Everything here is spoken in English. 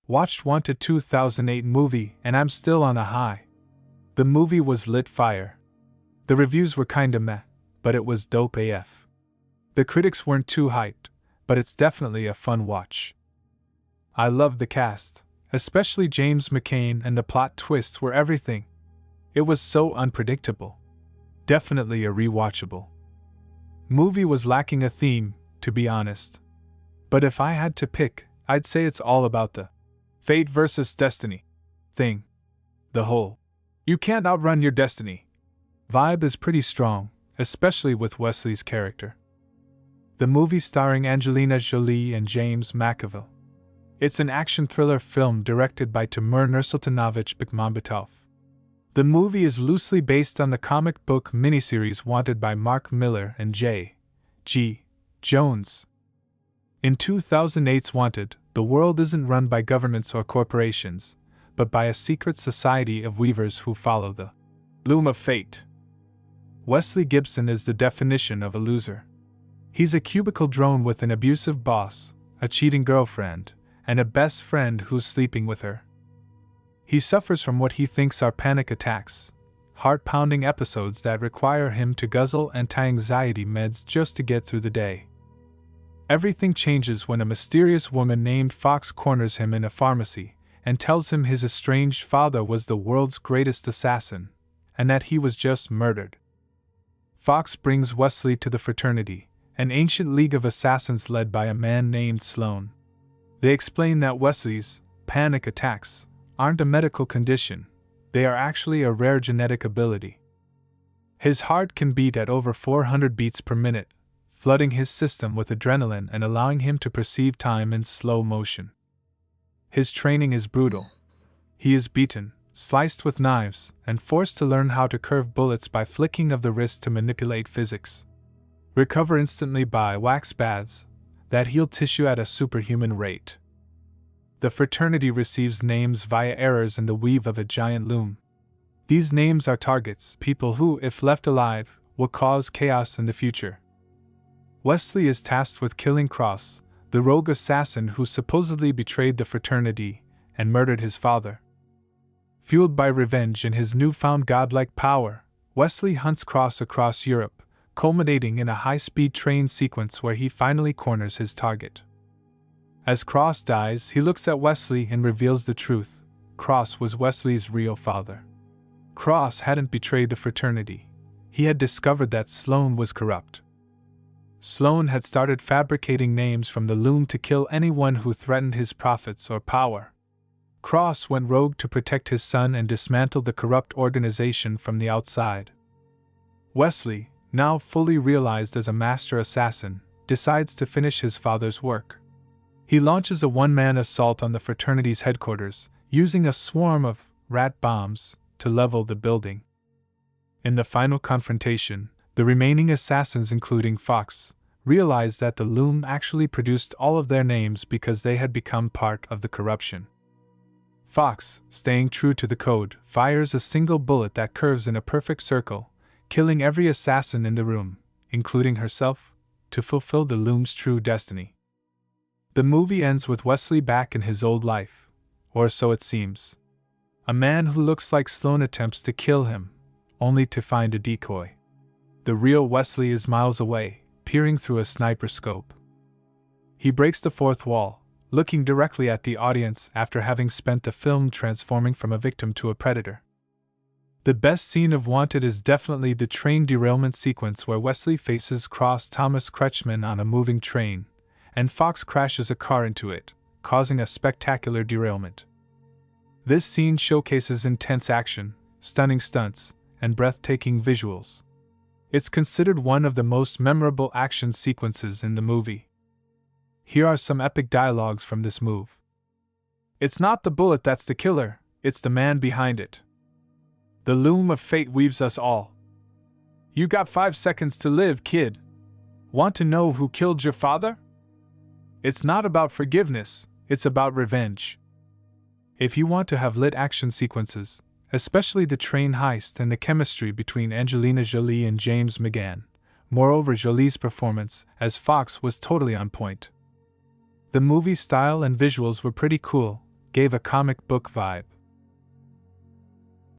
Watched Wanted 2008 movie and I'm still on a high. The movie was lit fire. The reviews were kinda meh, but it was dope AF. The critics weren't too hyped, but it's definitely a fun watch. I loved the cast, especially James McCain, and the plot twists were everything. It was so unpredictable. Definitely a rewatchable. Movie was lacking a theme, to be honest. But if I had to pick, I'd say it's all about the fate versus destiny thing. The whole you can't outrun your destiny vibe is pretty strong, especially with Wesley's character. The movie starring Angelina Jolie and James McAvoy. It's an action thriller film directed by Timur Nursultanovich Bekmambetov. The movie is loosely based on the comic book miniseries Wanted by Mark Millar and J. G. Jones. In 2008's Wanted, the world isn't run by governments or corporations, but by a secret society of weavers who follow the loom of fate. Wesley Gibson is the definition of a loser. He's a cubicle drone with an abusive boss, a cheating girlfriend, and a best friend who's sleeping with her. He suffers from what he thinks are panic attacks, heart-pounding episodes that require him to guzzle anti-anxiety meds just to get through the day. Everything changes when a mysterious woman named Fox corners him in a pharmacy and tells him his estranged father was the world's greatest assassin, and that he was just murdered. Fox brings Wesley to the fraternity, an ancient league of assassins led by a man named Sloan. They explain that Wesley's panic attacks aren't a medical condition, they are actually a rare genetic ability. His heart can beat at over 400 beats per minute, flooding his system with adrenaline and allowing him to perceive time in slow motion. His training is brutal. He is beaten, sliced with knives, and forced to learn how to curve bullets by flicking of the wrist to manipulate physics. Recover instantly by wax baths that heal tissue at a superhuman rate. The fraternity receives names via errors in the weave of a giant loom. These names are targets, people who, if left alive, will cause chaos in the future. Wesley is tasked with killing Cross, the rogue assassin who supposedly betrayed the fraternity and murdered his father. Fueled by revenge and his newfound godlike power, Wesley hunts Cross across Europe, culminating in a high-speed train sequence where he finally corners his target. As Cross dies, he looks at Wesley and reveals the truth. Cross was Wesley's real father. Cross hadn't betrayed the fraternity. He had discovered that Sloan was corrupt. Sloan had started fabricating names from the loom to kill anyone who threatened his profits or power. Cross went rogue to protect his son and dismantle the corrupt organization from the outside. Wesley, now fully realized as a master assassin, decides to finish his father's work. He launches a one-man assault on the fraternity's headquarters, using a swarm of rat bombs to level the building. In the final confrontation, the remaining assassins, including Fox, realize that the loom actually produced all of their names because they had become part of the corruption. Fox, staying true to the code, fires a single bullet that curves in a perfect circle, killing every assassin in the room, including herself, to fulfill the loom's true destiny. The movie ends with Wesley back in his old life, or so it seems. A man who looks like Sloan attempts to kill him, only to find a decoy. The real Wesley is miles away, peering through a sniper scope. He breaks the fourth wall, looking directly at the audience after having spent the film transforming from a victim to a predator. The best scene of Wanted is definitely the train derailment sequence where Wesley faces Cross Thomas Kretschmann on a moving train, and Fox crashes a car into it, causing a spectacular derailment. This scene showcases intense action, stunning stunts, and breathtaking visuals. It's considered one of the most memorable action sequences in the movie. Here are some epic dialogues from this move. "It's not the bullet that's the killer, it's the man behind it. The loom of fate weaves us all. You got 5 seconds to live, kid. Want to know who killed your father? It's not about forgiveness, it's about revenge." If you want to have lit action sequences, especially the train heist and the chemistry between Angelina Jolie and James McCain, moreover Jolie's performance as Fox was totally on point. The movie style and visuals were pretty cool, gave a comic book vibe.